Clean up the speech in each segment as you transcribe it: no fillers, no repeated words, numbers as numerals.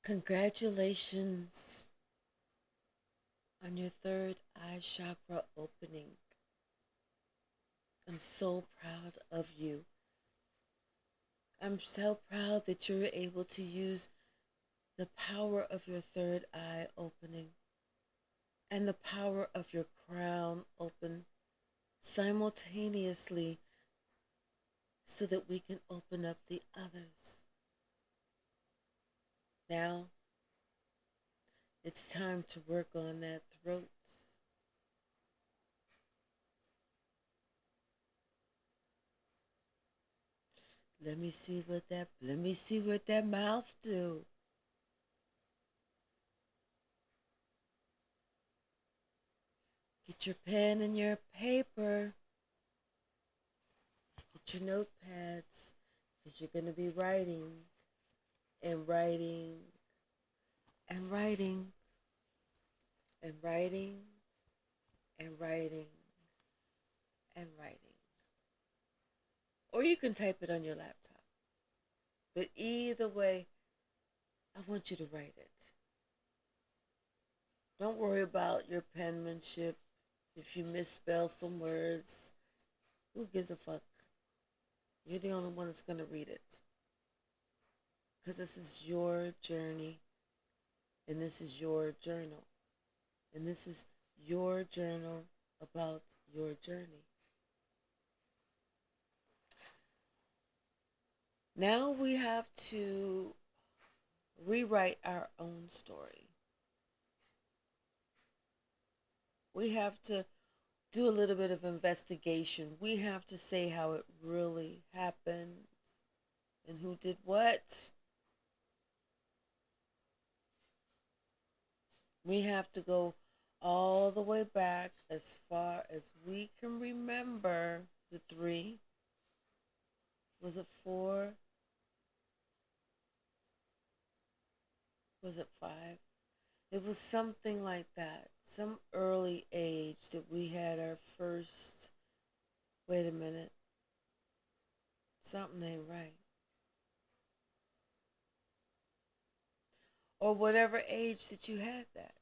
Congratulations on your third eye chakra opening. I'm so proud of you. I'm so proud that you're able to use the power of your third eye opening and the power of your crown open simultaneously so that we can open up the others. Now it's time to work on that throat. Let me see what that mouth do. Get your pen and your paper. Get your notepads because you're going to be writing and writing and writing and writing and writing and writing. Or you can type it on your laptop. But either way, I want you to write it. Don't worry about your penmanship. If you misspell some words, who gives a fuck? You're the only one that's going to read it. Because this is your journey, and this is your journal. And this is your journal about your journey. Now we have to rewrite our own story. We have to do a little bit of investigation. We have to say how it really happened and who did what. We have to go all the way back as far as we can remember. The three? Was it four? Was it five? It was something like that. Some early age that we had our first. Wait a minute. Something ain't right. Or whatever age that you had that.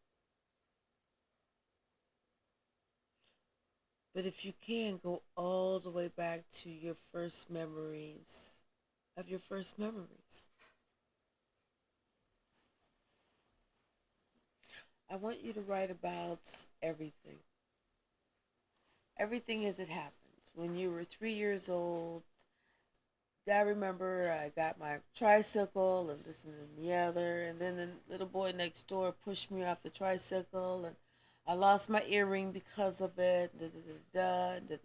But if you can, go all the way back to your first memories of your first memories. I want you to write about everything. Everything as it happens. When you were 3 years old, I remember I got my tricycle and this and the other, and then the little boy next door pushed me off the tricycle, and I lost my earring because of it. Da, da, da, da, da.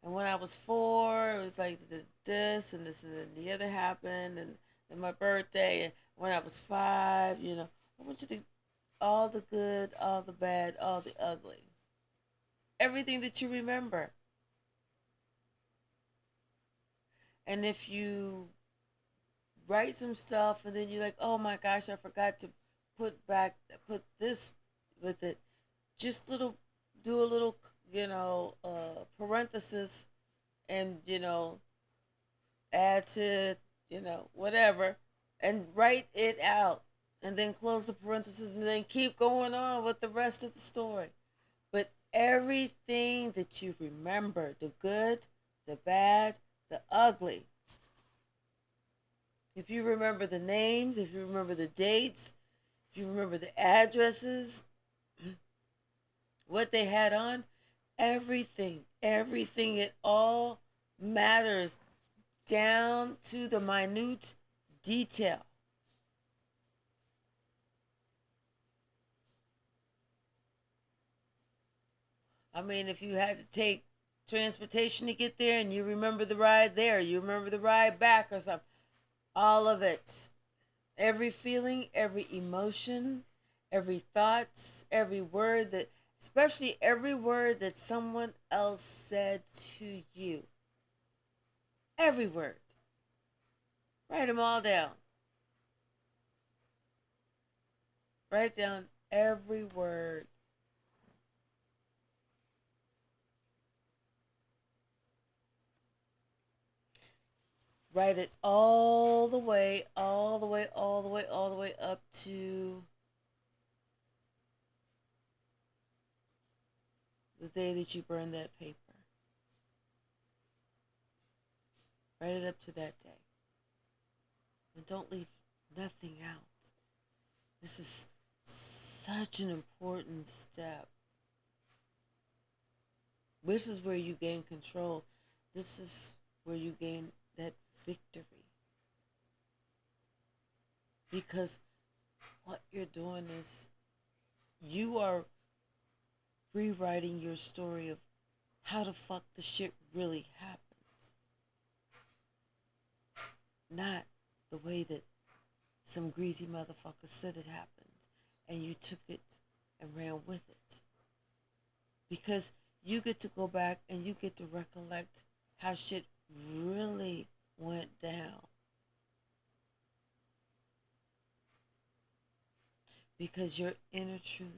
And when I was 4, it was like this and this and then the other happened, and then my birthday. And when I was 5, I want you to all the good, all the bad, all the ugly, everything that you remember. And if you write some stuff and then you're like, oh my gosh, I forgot to put this with it, just do a little, parenthesis, and add to, whatever, and write it out, and then close the parenthesis, and then keep going on with the rest of the story. But everything that you remember, the good, the bad, the ugly, if you remember the names, if you remember the dates, if you remember the addresses, what they had on, everything, it all matters down to the minute detail. I mean, if you had to take transportation to get there and you remember the ride there, you remember the ride back or something, all of it. Every feeling, every emotion, every thoughts, every word that, especially every word that someone else said to you. Every word. Write them all down. Write down every word. Write it all the way, all the way, all the way, all the way up to the day that you burn that paper. Write it up to that day. And don't leave nothing out. This is such an important step. This is where you gain control. This is where you gain that victory. Because what you're doing is you are rewriting your story of how the fuck the shit really happened. Not the way that some greasy motherfucker said it happened and you took it and ran with it. Because you get to go back and you get to recollect how shit really went down. Because your inner truth,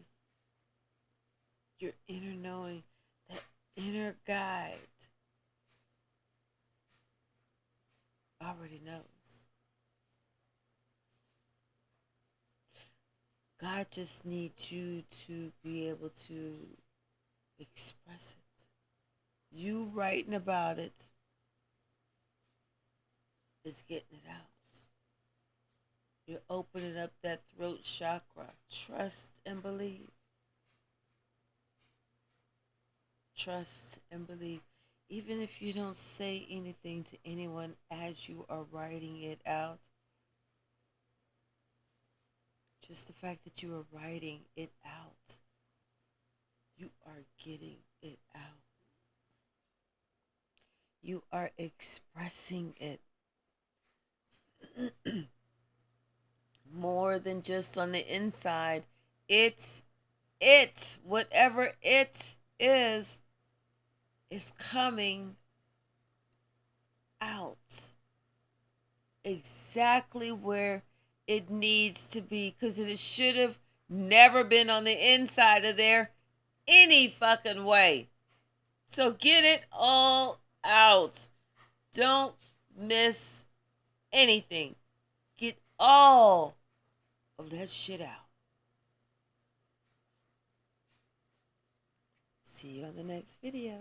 your inner knowing, that inner guide already knows. God just needs you to be able to express it. You writing about it is getting it out. You're opening up that throat chakra. Trust and believe. Trust and believe. Even if you don't say anything to anyone as you are writing it out, just the fact that you are writing it out, you are getting it out. You are expressing it. More than just on the inside. It's whatever it is coming out exactly where it needs to be, because it should have never been on the inside of there any fucking way. So get it all out. Don't miss anything. Get all of that shit out. See you on the next video.